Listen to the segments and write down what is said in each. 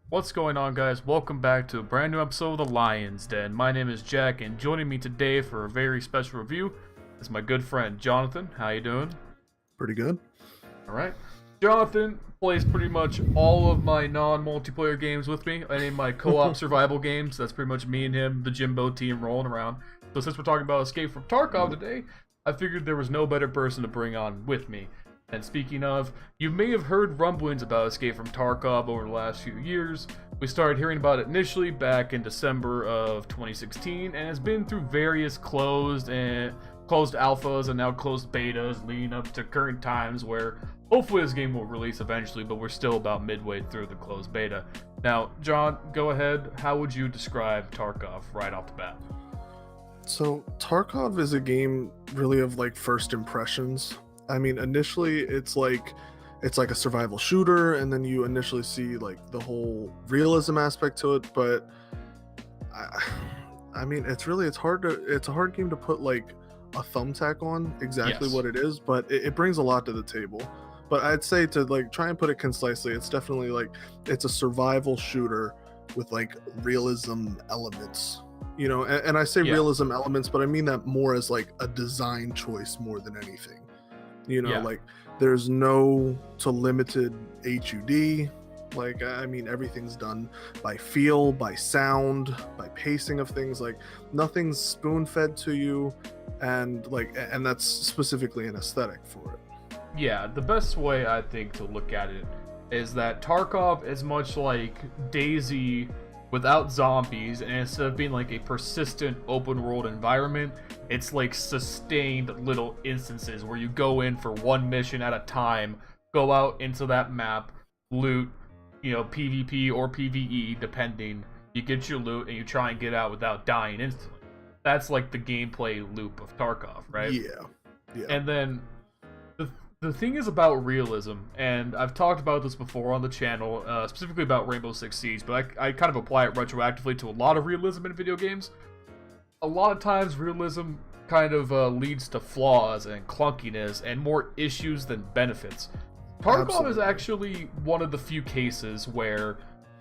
What's going on, guys? Welcome back to a brand new episode of The Lion's Den. My name is Jack, and joining me today for a very special review is my good friend Jonathan. How you doing? Pretty good. All right. Jonathan plays pretty much all of my non-multiplayer games with me. Any of my co-op survival games. That's pretty much me and him, the Jimbo team, rolling around. So since we're talking about Escape from Tarkov today, I figured there was no better person to bring on with me. And speaking of, you may have heard rumblings about Escape from Tarkov over the last few years. We started hearing about it initially back in December of 2016, and it's been through various closed alphas and now closed betas leading up to current times where hopefully this game will release eventually, but we're still about midway through the closed beta. Now, John, go ahead. How would you describe Tarkov right off the bat? So Tarkov is a game really of like first impressions. I mean, initially it's like a survival shooter, and then you initially see like the whole realism aspect to it. But I mean, it's a hard game to put like a thumbtack on exactly what it is, but it brings a lot to the table. But I'd say to like try and put it concisely, it's definitely like it's a survival shooter with like realism elements. You know, and I say realism elements, but I mean that more as like a design choice more than anything. You know, like there's no to limited HUD. Like, I mean, everything's done by feel, by sound, by pacing of things. Like nothing's spoon fed to you. And that's specifically an aesthetic for it. Yeah, the best way I think to look at it is that Tarkov is much like DayZ without zombies, and instead of being like a persistent open world environment, it's like sustained little instances where you go in for one mission at a time, go out into that map, loot, you know, PvP or PvE depending, you get your loot and you try and get out without dying instantly. That's like the gameplay loop of Tarkov, right? Yeah. And then the thing is about realism, and I've talked about this before on the channel, specifically about Rainbow Six Siege, but I kind of apply it retroactively to a lot of realism in video games. A lot of times realism kind of leads to flaws and clunkiness and more issues than benefits. Tarkov is actually one of the few cases where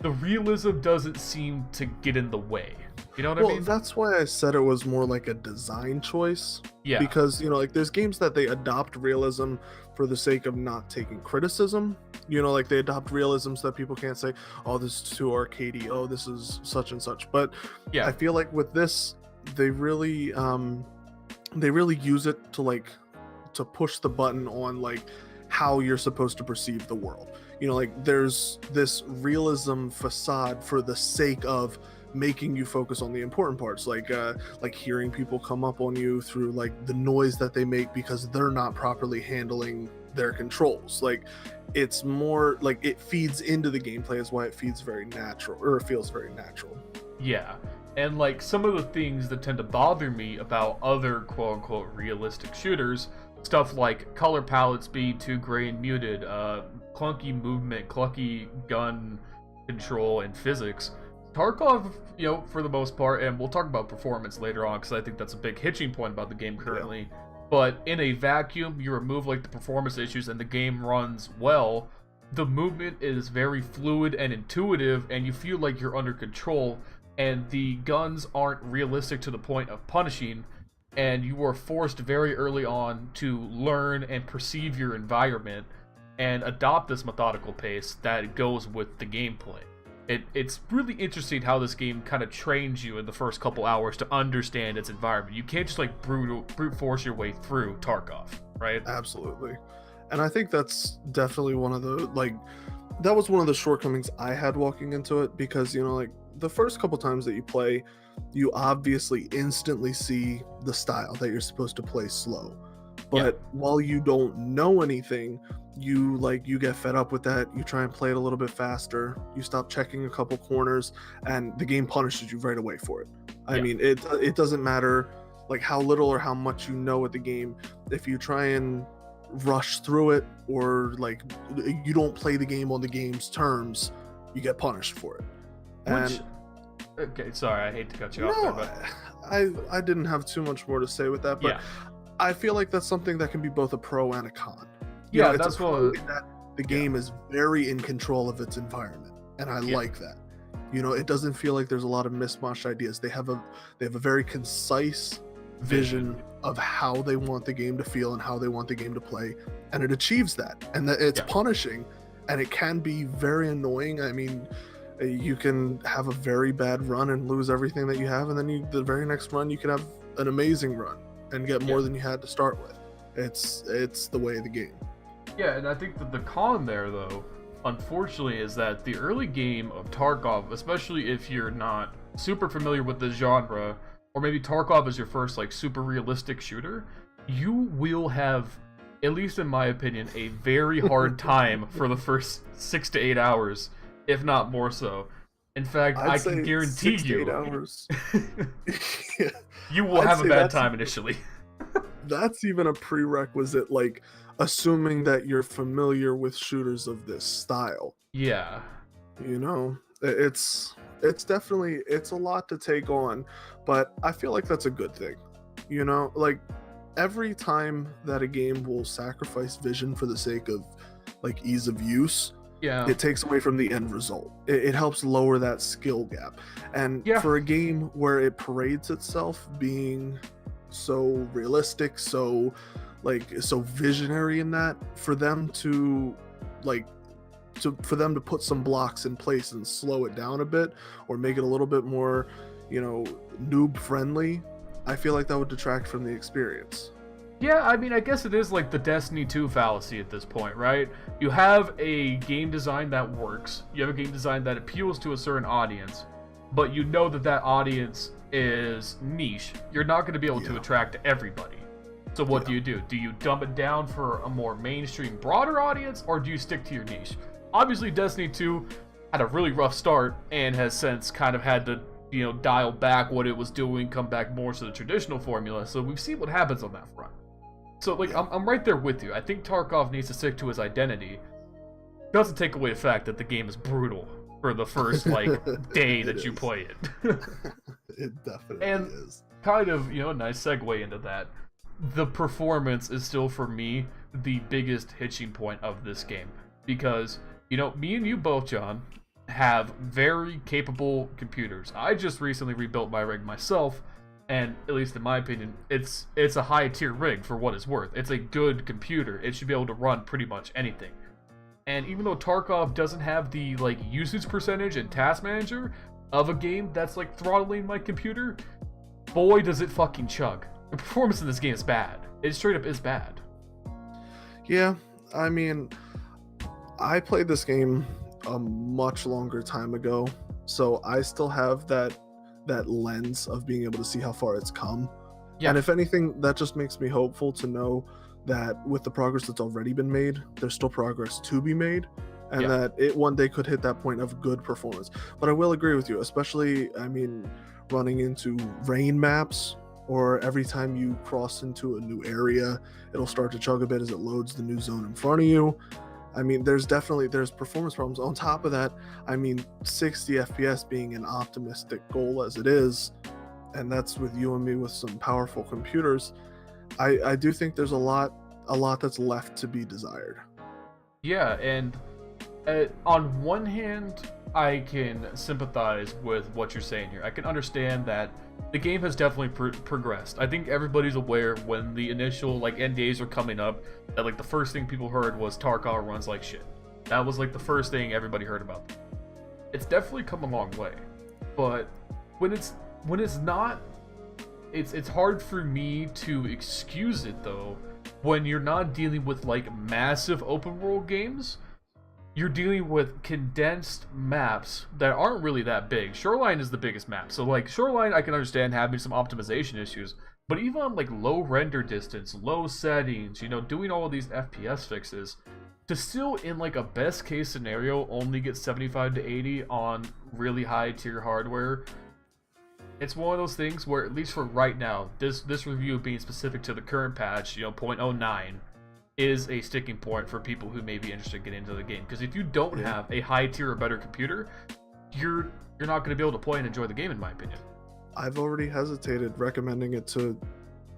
the realism doesn't seem to get in the way. You know what I mean? Well, that's why I said it was more like a design choice. Yeah. Because, you know, like there's games that they adopt realism for the sake of not taking criticism. You know, like they adopt realisms that people can't say, oh, this is too arcadey, oh, this is such and such. But yeah, I feel like with this, they really use it to push the button on like how you're supposed to perceive the world. You know, like there's this realism facade for the sake of making you focus on the important parts, like hearing people come up on you through like the noise that they make because they're not properly handling their controls. Like it's more like it feeds into the gameplay, is why it feels very natural. Yeah. And like some of the things that tend to bother me about other quote-unquote realistic shooters, stuff like color palettes being too gray and muted, clunky movement, clunky gun control and physics. Tarkov, you know, for the most part, and we'll talk about performance later on because I think that's a big hitching point about the game currently, but in a vacuum, you remove like the performance issues and the game runs well. The movement is very fluid and intuitive, and you feel like you're under control, and the guns aren't realistic to the point of punishing, and you are forced very early on to learn and perceive your environment and adopt this methodical pace that goes with the gameplay. It's really interesting how this game kind of trains you in the first couple hours to understand its environment. You can't just like brute force your way through Tarkov, right? Absolutely. And I think that's definitely one of the shortcomings I had walking into it, because, you know, like the first couple times that you play, you obviously instantly see the style that you're supposed to play slow. But while you don't know anything, you get fed up with that. You try and play it a little bit faster. You stop checking a couple corners, and the game punishes you right away for it. I mean, it doesn't matter like how little or how much you know at the game. If you try and rush through it, or like you don't play the game on the game's terms, you get punished for it. Okay, sorry, I hate to cut you off there, but I didn't have too much more to say with that, but I feel like that's something that can be both a pro and a con. You know, that's that the game is very in control of its environment, and I like that. You know, it doesn't feel like there's a lot of mismatched ideas. They have a very concise vision of how they want the game to feel and how they want the game to play, and it achieves that. And that it's punishing, and it can be very annoying. I mean, you can have a very bad run and lose everything that you have, and then the very next run you can have an amazing run and get more than you had to start with. It's the way of the game. Yeah, and I think that the con there, though, unfortunately, is that the early game of Tarkov, especially if you're not super familiar with the genre, or maybe Tarkov is your first like super realistic shooter, you will have, at least in my opinion, a very hard time for the first 6 to 8 hours, if not more so. In fact, I can guarantee 6 to 8 hours. You will have a bad time initially. That's even a prerequisite, like assuming that you're familiar with shooters of this style. Yeah. You know, it's definitely, it's a lot to take on, but I feel like that's a good thing. You know, like every time that a game will sacrifice vision for the sake of like ease of use, it takes away from the end result. It helps lower that skill gap. And for a game where it parades itself being so realistic, so visionary in that, for them to put some blocks in place and slow it down a bit, or make it a little bit more, you know, noob friendly, I feel like that would detract from the experience. Yeah, I mean, I guess it is like the Destiny 2 fallacy at this point, right? You have a game design that works, you have a game design that appeals to a certain audience, but you know that audience is niche. You're not going to be able to attract everybody. So what do? Do you dumb it down for a more mainstream, broader audience, or do you stick to your niche? Obviously, Destiny 2 had a really rough start and has since kind of had to, you know, dial back what it was doing, come back more to the traditional formula. So we've seen what happens on that front. So, like, I'm right there with you. I think Tarkov needs to stick to his identity. Doesn't take away the fact that the game is brutal for the first, like, day that you play it. It definitely is. Kind of, you know, a nice segue into that. The performance is still, for me, the biggest hitching point of this game. Because, you know, me and you both, John, have very capable computers. I just recently rebuilt my rig myself, and at least in my opinion, it's a high tier rig for what it's worth. It's a good computer. It should be able to run pretty much anything. And even though Tarkov doesn't have the like usage percentage and task manager of a game that's like throttling my computer, boy does it fucking chug. The performance in this game is bad. It straight up is bad. Yeah, I mean, I played this game a much longer time ago, so I still have that lens of being able to see how far it's come. And if anything, that just makes me hopeful to know that with the progress that's already been made, there's still progress to be made, and that it one day could hit that point of good performance. But I will agree with you, especially, I mean, running into rain maps, or every time you cross into a new area, it'll start to chug a bit as it loads the new zone in front of you. I mean, there's performance problems. On top of that, I mean, 60 FPS being an optimistic goal as it is, and that's with you and me with some powerful computers, I do think there's a lot that's left to be desired. Yeah, and on one hand, I can sympathize with what you're saying here. I can understand that the game has definitely progressed. I think everybody's aware when the initial like NDAs were coming up that like the first thing people heard was Tarkov runs like shit. That was like the first thing everybody heard about. It's definitely come a long way, but when it's not, it's hard for me to excuse it though. When you're not dealing with like massive open world games, you're dealing with condensed maps that aren't really that big. Shoreline is the biggest map, so like Shoreline I can understand having some optimization issues, but even on like low render distance, low settings, you know, doing all of these FPS fixes, to still in like a best case scenario only get 75 to 80 on really high tier hardware, it's one of those things where, at least for right now, this review being specific to the current patch, you know, 0.09, is a sticking point for people who may be interested in getting into the game. Because if you don't have a high tier or better computer, you're not going to be able to play and enjoy the game, in my opinion. I've already hesitated recommending it to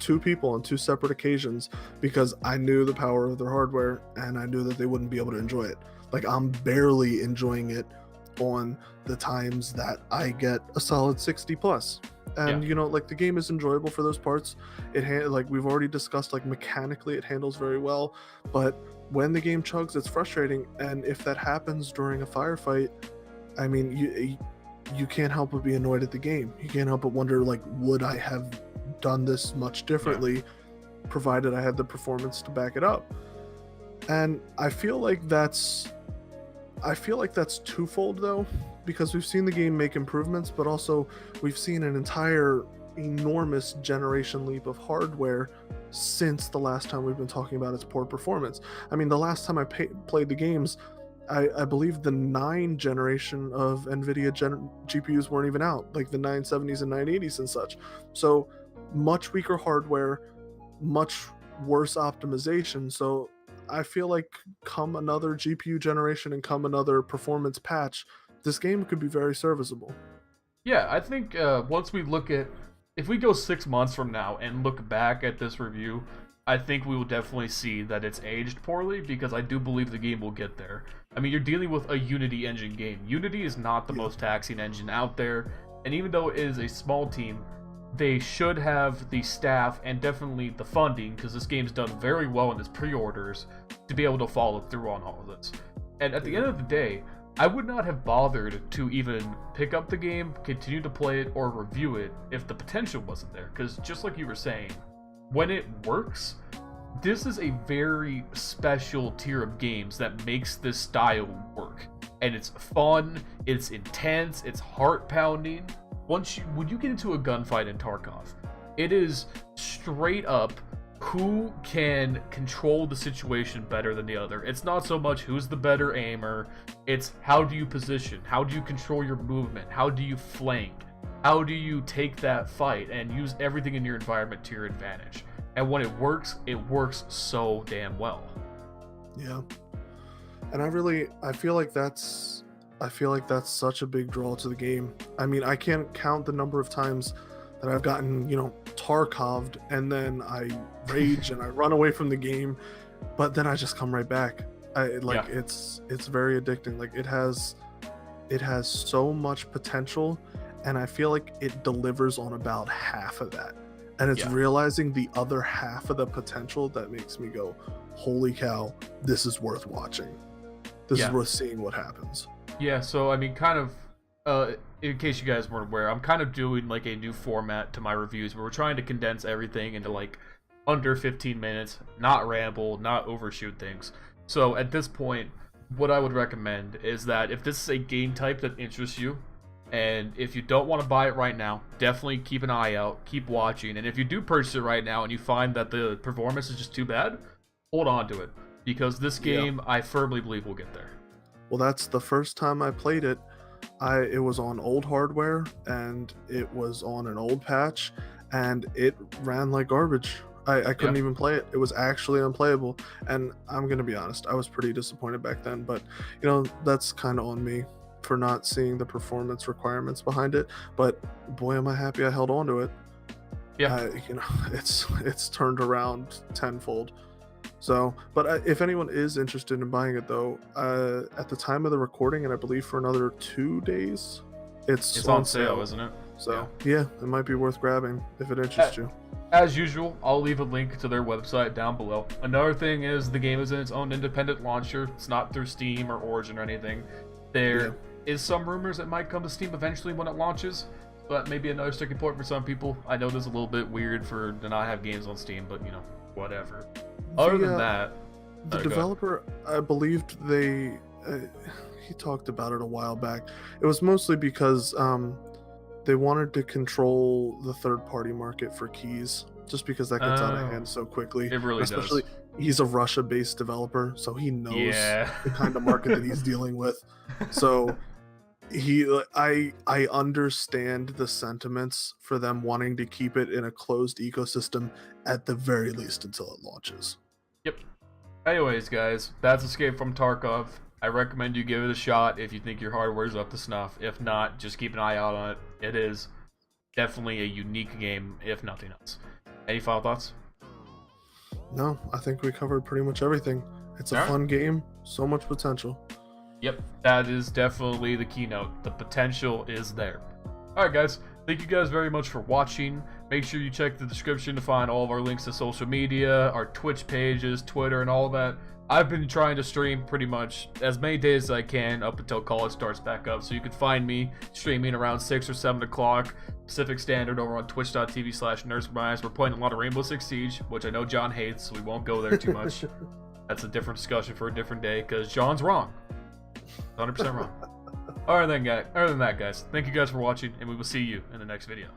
2 people on 2 separate occasions because I knew the power of their hardware and I knew that they wouldn't be able to enjoy it. Like, I'm barely enjoying it on the times that I get a solid 60 plus. And like the game is enjoyable for those parts. Like we've already discussed, like mechanically it handles very well, but when the game chugs, it's frustrating. And if that happens during a firefight, I mean, you can't help but be annoyed at the game. You can't help but wonder, like, would I have done this much differently, provided I had the performance to back it up? And I feel like that's twofold though, because we've seen the game make improvements, but also we've seen an entire enormous generation leap of hardware since the last time we've been talking about its poor performance. I mean, the last time I played the games, I believe the 9 generation of NVIDIA GPUs weren't even out, like the 970s and 980s and such. So much weaker hardware, much worse optimization. So I feel like come another GPU generation and come another performance patch, this game could be very serviceable. Yeah, I think once we look at, if we go 6 months from now and look back at this review, I think we will definitely see that it's aged poorly, because I do believe the game will get there. I mean, you're dealing with a Unity engine game. Unity is not the most taxing engine out there, and even though it is a small team, they should have the staff and definitely the funding, because this game's done very well in its pre-orders, to be able to follow through on all of this. And at the end of the day, I would not have bothered to even pick up the game, continue to play it, or review it if the potential wasn't there, because just like you were saying, when it works, this is a very special tier of games that makes this style work. And it's fun, it's intense, it's heart-pounding. When you get into a gunfight in Tarkov, it is straight up who can control the situation better than the other. It's not so much who's the better aimer, it's how do you position, how do you control your movement, how do you flank, how do you take that fight and use everything in your environment to your advantage. And when it works so damn well. Yeah. And I feel like that's such a big draw to the game. I mean, I can't count the number of times that I've gotten, Tarkoved, and then I rage and I run away from the game, but then I just come right back. It's very addicting. Like it has so much potential, and I feel like it delivers on about half of that. And it's realizing the other half of the potential that makes me go, holy cow, this is worth watching. This is worth seeing what happens. Yeah, so I mean, kind of, in case you guys weren't aware, I'm kind of doing like a new format to my reviews where we're trying to condense everything into like under 15 minutes, not ramble, not overshoot things. So at this point, what I would recommend is that if this is a game type that interests you, and if you don't want to buy it right now, definitely keep an eye out, keep watching, and if you do purchase it right now and you find that the performance is just too bad, hold on to it, because this game, I firmly believe, will get there. Well, that's the first time I played it. It was on old hardware, and it was on an old patch, and it ran like garbage. I couldn't even play it. It was actually unplayable, and I'm gonna be honest, I was pretty disappointed back then, but that's kind of on me for not seeing the performance requirements behind it. But boy, am I happy I held on to it. It's turned around tenfold. So, but if anyone is interested in buying it though, at the time of the recording, and I believe for another 2 days, it's on sale, isn't it? So yeah, it might be worth grabbing if it interests you. As usual, I'll leave a link to their website down below. Another thing is the game is in its own independent launcher. It's not through Steam or Origin or anything. There is some rumors it might come to Steam eventually when it launches, but maybe another sticking point for some people. I know this is a little bit weird to not have games on Steam, but whatever. Other than that, the developer, I believed he talked about it a while back. It was mostly because they wanted to control the third-party market for keys, just because that gets out of hand so quickly. It really Especially, does. He's a Russia-based developer, so he knows the kind of market that he's dealing with. So I understand the sentiments for them wanting to keep it in a closed ecosystem at the very least until it launches. Yep. Anyways, guys, that's Escape from Tarkov. I recommend you give it a shot if you think your hardware's up to snuff. If not, just keep an eye out on it. It is definitely a unique game, if nothing else. Any final thoughts? No, I think we covered pretty much everything. It's a fun game, so much potential. Yep, that is definitely the keynote. The potential is there. Alright guys, thank you guys very much for watching. Make sure you check the description to find all of our links to social media, our Twitch pages, Twitter, and all that. I've been trying to stream pretty much as many days as I can up until college starts back up, so you can find me streaming around 6 or 7 o'clock Pacific Standard over on twitch.tv/Nerdsmerized. We're playing a lot of Rainbow Six Siege, which I know John hates, so we won't go there too much. That's a different discussion for a different day, because John's wrong. 100% wrong. Other than that, guys, thank you guys for watching, and we will see you in the next video.